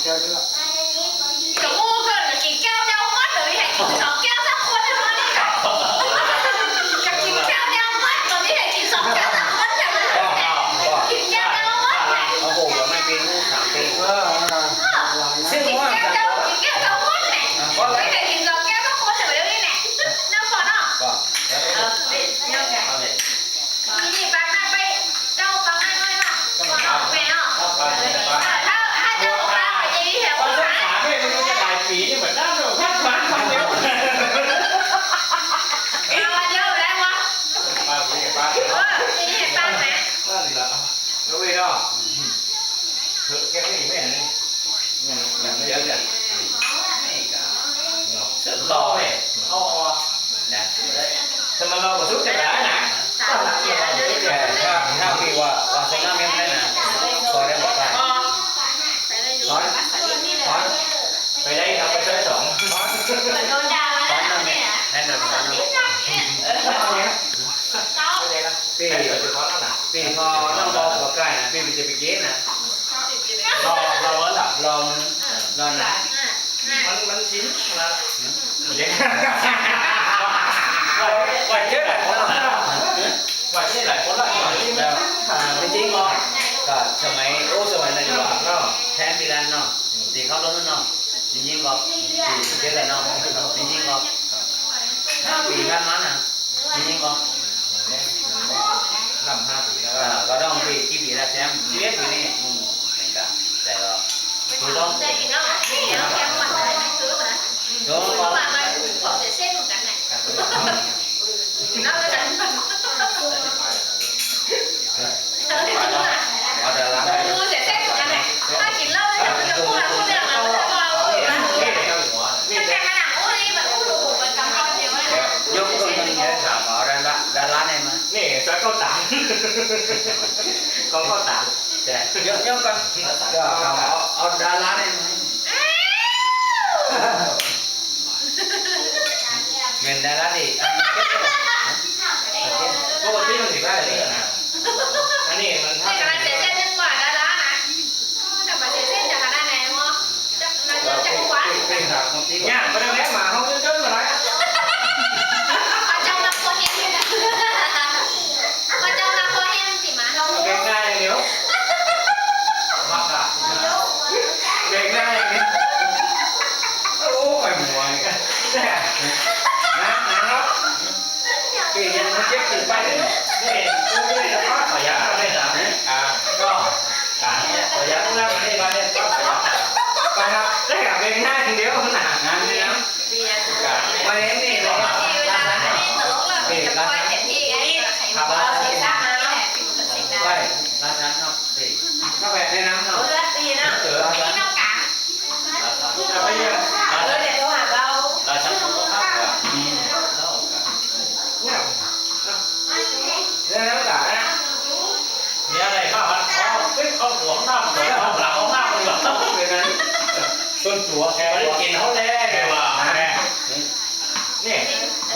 แก้วเยอะ จะงูเกินกับกินแก้วเดียวมัดหรือให้กินสองแก้วสักคนเท่านี้ค่ะจะกินแก้วเดียวมัดตอนนี้ให้กินสองแก้วสักคนเท่านั้นกินแก้วเดียวมัดแหละ โอ้โหยังไม่ปีงู3 ปี กินแก้วเดียวกินแก้วเดียวมัดแหละไม่ให้กินสองแก้วสักคนเท่านี้แหละน้ำฝนอ่ะ ก็ เนี่ยแกนี่ปากหน้าไปเจ้าปากหน้าน้อยเนาะแม่เนาะถ้าเจ้าปากไปดีแถว ว่า ขา ขาไม่รู้จะหลายปีนี่เหมือนด้านเราพัดฟันฟันเดียว เอาเดียวได้วะ ป้าพี่ป้า ทีนี้เห็นปากไหม ป้าเหลือแล้วเว้ยก็เธอแกไม่ไม่เห็นนี่ยังไม่เยอะจ้ะเสือต่อเนี่ยเอานะทำไมเราก็สุดจะได้นะ ถ้าพี่ว่าสงน้ำยังไม่นะก็ได้หมดได้ ไปได้ครับไปได้2 โดนด่าแล้วเนี่ย ให้หน่อยนะ เจ้า พี่พี่พอต้องรอตัวใกล้นะพี่จะไปเกณฑ์นะรอนะ มันชิ้นละเด็กไหวเจ๊หลายคนละไหวเจ๊หลายคนละ จริงๆก็สมัยนั้นดีกว่าแทนปีนั้นเนาะตีเขาล้มเนาะจริงๆก็ตีเจ๊เลยเนาะจริงๆก็ปีกันนั้นนะจริงๆก็ ลำ5 ปีแล้ว ก็ต้องปีกี่ปีแล้วแชมป์11 ปีนี่แต่ก็คือต้อง ได้กินแล้วนี่แล้วแกมันอะไรไม่ซื้อนะ โดน เพราะว่ามันขอเส้นเหมือนกันไงน่าจะกันดูเสียเส้นเหมือนกันไงถ้ากินเหล้าแล้วมันจะพูดเรื่องแล้วจะว่าถ้าแกขนาดอู้นี่แบบอู้ดูมันกำลังเดียวเลย ยกตัวนี้ถามว่าดาราไหนมา นี่ซอยข้าวตานของข้าวตาน แต่ยกกันก็เอาดาราไหนมาเงินดาราดิ ปกติมันถือว่าอะไรนะอันนี้มัน แต่กำลังเสียเส้นนึงกว่าดารานะแต่มาเสียเส้นจากขนาดไหนมั้งจะกว่า เป็นทางคนที่ เนี่ยมันเลี้ยงหมาเขาจนมาไร มาเจ้ามาโคเฮมมาเจ้ามาโคเฮมสิมาเรา เลี้ยงง่ายอย่างเดียวมากอะเลี้ยงง่ายอย่างนี้ โอ้ไปหมวย นะครับ ปียังมันเจ็บตื่นไปเลย นี่กูไม่ได้ทอดขอยาไม่ได้ก็ขอยาพวกนั้นไม่ได้มาเนี่ยก็ขอยาไปครับได้กับเลี้ยงง่ายอย่างเดียวขนาด งานนี้นะวันนี้นี่เลย ตลกเลยจะปล่อยเต็มที่ไงใครมาเสียซ่ามาแหละผิวมันสิงได้ ไปราชาครับสี่เข้าไปในน้ำเนาะ เลือดดีนะนี่น้องกา ไปเยอะ เลือดเด็ดตัวหาเรา ราชาของเราครับเนี่ยน้ำตาเนี่ย มีอะไรข้าวผัดข้าวหัวน้ำข้าวหลังข้าวหน้าเลยแบบเป็นนั้นส่วนตัวแกไม่ได้กินเขาแน่แกว่าแม่นี่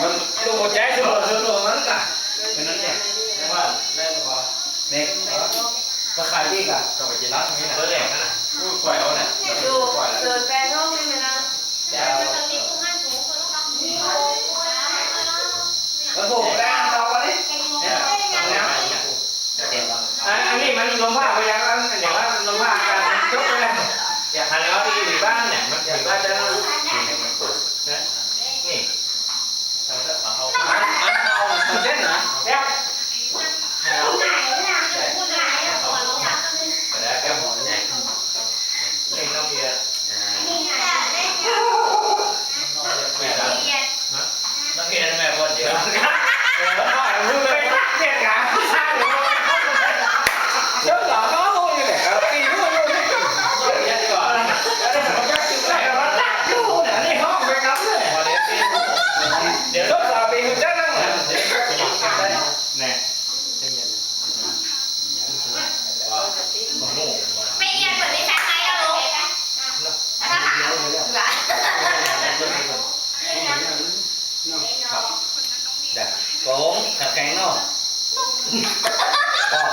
มันตัวใจตัวมันกะเป็นนั้นเนี่ย ว่าได้ไหมครับ เนี่ยก็ขายดีกะ ก็ไปกินร้านนี้นะเบอร์แดงนั่นน่ะกล้วยเอาเนี่ย ดูเกิดแปลงห้องนี่ไหมนะ มันถูกแรงเราวันนี้เนี่ยเจ็บป่ะ อันนี้มันลงผ้าไปยังอย่างว่าลงผ้าการยกเลยอยากทานแล้วที่อยู่บ้านเนี่ยมันอยู่บ้านจะนะนี่เอามันเจ็บนะ แก้ว แต่แก้หมอนใหญ่ นี่น้องเบียร์น้องเบียร์แม่คนเดียวรู้เลยเนี่ยการสร้างเลย เจ้าหลานน้องนี่แหละครับปีนู้น เยอะกว่าแล้วมันตักอยู่เนี่ยนี่ห้องไปกับเลยเดี๋ยว เจ้าหลานปีนู้นเจ้านั่ง เนี่ยโอ้โห ไม่เอียนเหมือนในแฟนไทยอะลูกถ้าถามเหรอ Dạ, cũng thật cái nó. Có.